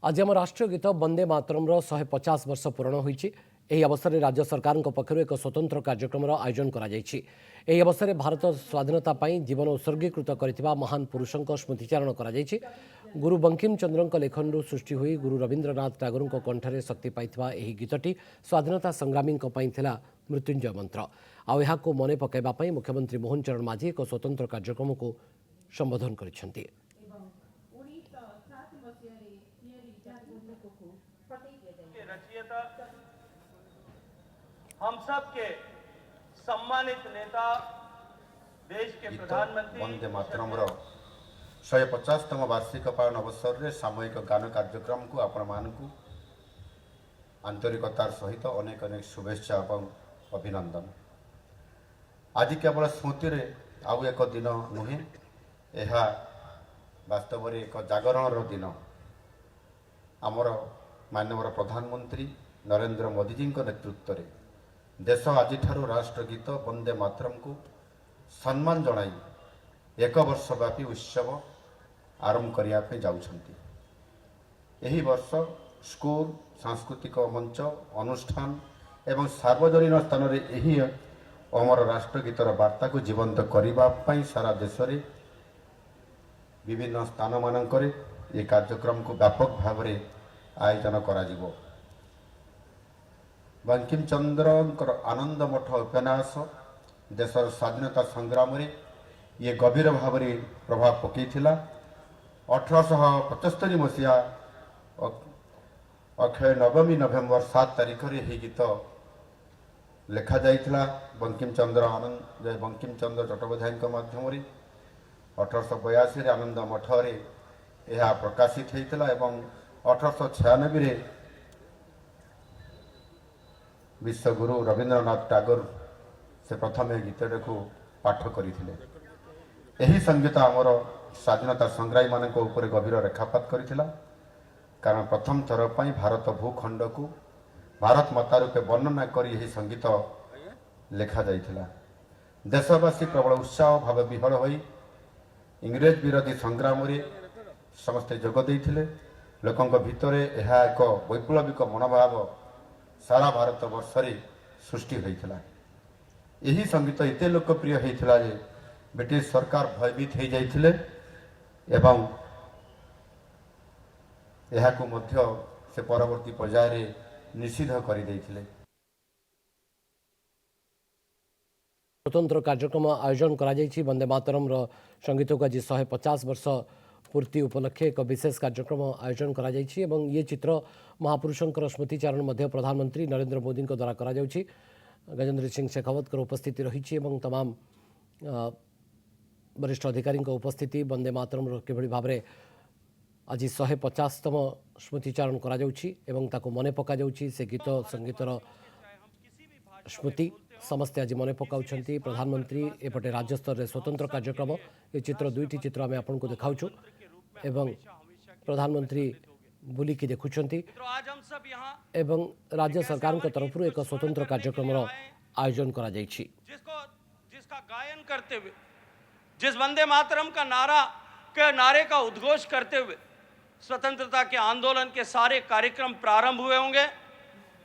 आज आम राष्ट्रीय गीत वंदे मातरम 150 वर्ष पूरण होती। अवसर में राज्य सरकार पक्षर एक स्वतंत्र कार्यक्रम आयोजन कर अवसर में भारत स्वाधीनता जीवन उत्सर्गीकृत कर महान पुरुषों स्मृतिचारण कर गुरु बंकिम चंद्र लेखन सृष्टि हुई गुरु रवीन्द्रनाथ टागोर कंठे शक्ति पाई गीतटी स्वाधीनता संग्रामी मृत्युंजय मंत्र आउ मन पकड़ाई मुख्यमंत्री मोहन चरण माझी एक स्वतंत्र कार्यक्रम को संबोधन कर रचयिता हम सब के सम्मानित नेता देश के प्रधानमंत्री वंदे मातरम 150तम वार्षिक पालन अवसर में सामूहिक गान कार्यक्रम को आपण मानकु आंतरिकतार सहित अनेक अनेक शुभेच्छा और अभिनंदन। आज केवल स्मृति रे आउ एक दिन नुहे, यह वास्तव में एक जागरण दिन। आमर माननीय प्रधानमंत्री नरेंद्र मोदी जी नेतृत्व में देश आज राष्ट्रगीत वंदे मातरम को सम्मान जनाई एक वर्ष व्यापी उत्सव आरंभ करने जाउछंती। यही वर्ष स्कूल सांस्कृतिक मंच अनुष्ठान एवं सार्वजनिक स्थान में यही अमर राष्ट्रगीतर वार्ता को जीवंत करने सारा देश में विभिन्न स्थान मानकर ये कार्यक्रम को व्यापक भाव में आयोजन करा जिवो। बंकिम चंद्र आनंद मठ उपन्यास देशर स्वाधीनता संग्राम में ये गभीर भाव में प्रभाव पकईथिला। 1875 मसीहा अक्षय नवमी नवेम्बर 7 तारिख रे यह गीत लेखा जाइथिला बंकिम चंद्र चट्टोपाध्याय माध्यम 1882 आनंद मठ रे यह प्रकाशित होता एवं 1896 विश्वगुरु रवीन्द्रनाथ टागोर से प्रथम गीतटे को पाठ करते। यही संगीत आमर स्वाधीनता संग्रामी मान गभीर रेखापात करथिला, कारण प्रथम थर पर भारत भूखंड को भारत माता रूपे वर्णना कर यही संगीत लेखा जाइथिला। देशवासी प्रबल उत्साह भाव विहल होई इंग्रेज विरोधी संग्राम रे समस्ते जोग देइथिले। लोकों भितर यह एक वैप्लविक मनोभाव सारा भारत वर्ष सृष्टि होता। यही संगीत एत लोकप्रिय होता जे ब्रिटिश सरकार भयभीत हो जाते एवं यह से परवर्ती पर्याय निषिद्ध कर देइथिले। स्वतंत्र कार्यक्रम आयोजन करा वंदे मातरम संगीत को आज 150 वर्ष पूर्ति उपलक्षे एक विशेष कार्यक्रम आयोजन करा ये चित्र महापुरुषों स्मृतिचारण मध्य प्रधानमंत्री नरेंद्र मोदी द्वारा करा गजेंद्र सिंह शेखावत उपस्थिति रही तमाम वरिष्ठ अधिकारी उपस्थिति वंदे मातरम किभली भाव में आज 150तम स्मृतिचारण करा मन पका से गीत संगीतर स्मृति समस्ते आज मन पकाउं। प्रधानमंत्री एपटे राज्य स्तर में स्वतंत्र कार्यक्रम ये चित्र दुईटी चित्र आम आपको देखाऊँ एवं प्रधानमंत्री बुलिकी देखुंट एवं राज्य सरकार तरफ एक स्वतंत्र कार्यक्रम आयोजन करा जिसका गायन करते हुए जिस वंदे मातरम का नारे का उद्घोष करते हुए स्वतंत्रता के आंदोलन के सारे कार्यक्रम प्रारंभ हुए होंगे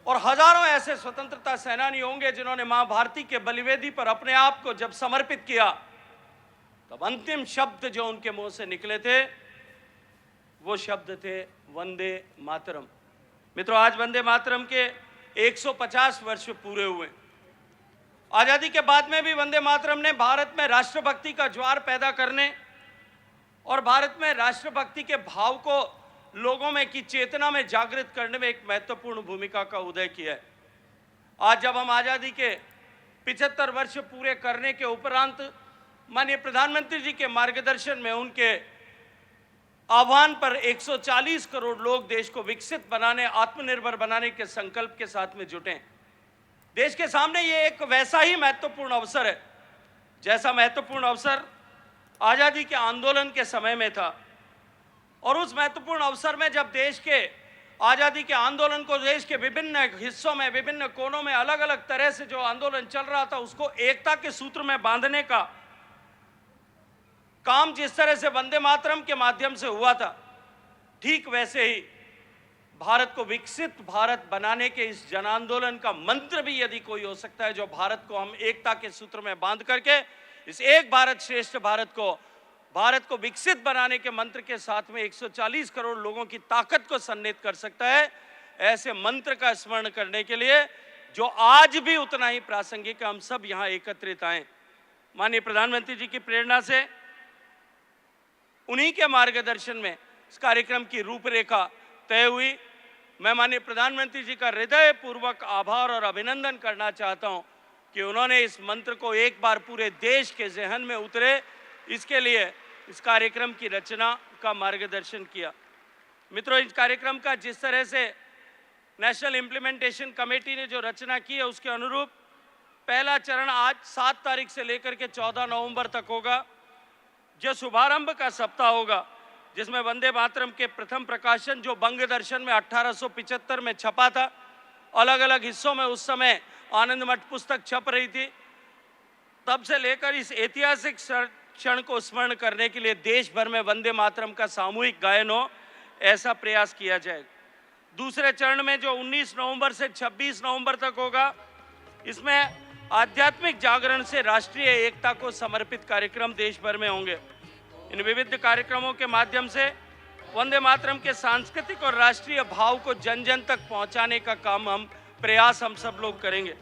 और हजारों ऐसे स्वतंत्रता सेनानी होंगे जिन्होंने मां भारती के बलिवेदी पर अपने आप को जब समर्पित किया तब अंतिम शब्द जो उनके मुंह से निकले थे वो शब्द थे वंदे मातरम। मित्रों, आज वंदे मातरम के 150 वर्ष पूरे हुए। आजादी के बाद में भी वंदे मातरम ने भारत में राष्ट्रभक्ति का ज्वार पैदा करने और भारत में राष्ट्रभक्ति के भाव को लोगों में की चेतना में जागृत करने में एक महत्वपूर्ण भूमिका का उदय किया है। आज जब हम आजादी के 75 वर्ष पूरे करने के उपरांत माननीय प्रधानमंत्री जी के मार्गदर्शन में उनके आह्वान पर 140 करोड़ लोग देश को विकसित बनाने, आत्मनिर्भर बनाने के संकल्प के साथ में जुटे। देश के सामने ये एक वैसा ही महत्वपूर्ण अवसर है जैसा महत्वपूर्ण अवसर आजादी के आंदोलन के समय में था। और उस महत्वपूर्ण अवसर में जब देश के आजादी के आंदोलन को देश के विभिन्न हिस्सों में, विभिन्न कोनों में अलग अलग तरह से जो आंदोलन चल रहा था उसको एकता के सूत्र में बांधने का काम जिस तरह से वंदे मातरम के माध्यम से हुआ था, ठीक वैसे ही भारत को विकसित भारत बनाने के इस जन आंदोलन का मंत्र भी यदि कोई हो सकता है, जो भारत को हम एकता के सूत्र में बांध करके इस एक भारत श्रेष्ठ भारत को विकसित बनाने के मंत्र के साथ में 140 करोड़ लोगों की ताकत को सम्मिलित कर सकता है, ऐसे मंत्र का स्मरण करने के लिए जो आज भी उतना ही प्रासंगिक है, हम सब यहाँ एकत्रित आए। माननीय प्रधानमंत्री जी की प्रेरणा से, उन्हीं के मार्गदर्शन में इस कार्यक्रम की रूपरेखा तय हुई। मैं माननीय प्रधानमंत्री जी का हृदयपूर्वक आभार और अभिनंदन करना चाहता हूं कि उन्होंने इस मंत्र को एक बार पूरे देश के ज़हन में उतरे, इसके लिए इस कार्यक्रम की रचना का मार्गदर्शन किया। मित्रों, इस कार्यक्रम का जिस तरह से नेशनल इम्प्लीमेंटेशन कमेटी ने जो रचना की है, उसके अनुरूप पहला चरण आज 7 तारीख से लेकर के 14 नवंबर तक होगा, जो शुभारंभ का सप्ताह होगा, जिसमें वंदे मातरम के प्रथम प्रकाशन जो बंग दर्शन में 1875 में छपा था, अलग अलग हिस्सों में उस समय आनंद मठ पुस्तक छप रही थी, तब से लेकर इस ऐतिहासिक क्षण को स्मरण करने के लिए देश भर में वंदे मातरम का सामूहिक गायन हो, ऐसा प्रयास किया जाएगा। दूसरे चरण में जो 19 नवंबर से 26 नवंबर तक होगा, इसमें आध्यात्मिक जागरण से राष्ट्रीय एकता को समर्पित कार्यक्रम देश भर में होंगे। इन विविध कार्यक्रमों के माध्यम से वंदे मातरम के सांस्कृतिक और राष्ट्रीय भाव को जन जन तक पहुंचाने का काम प्रयास हम सब लोग करेंगे।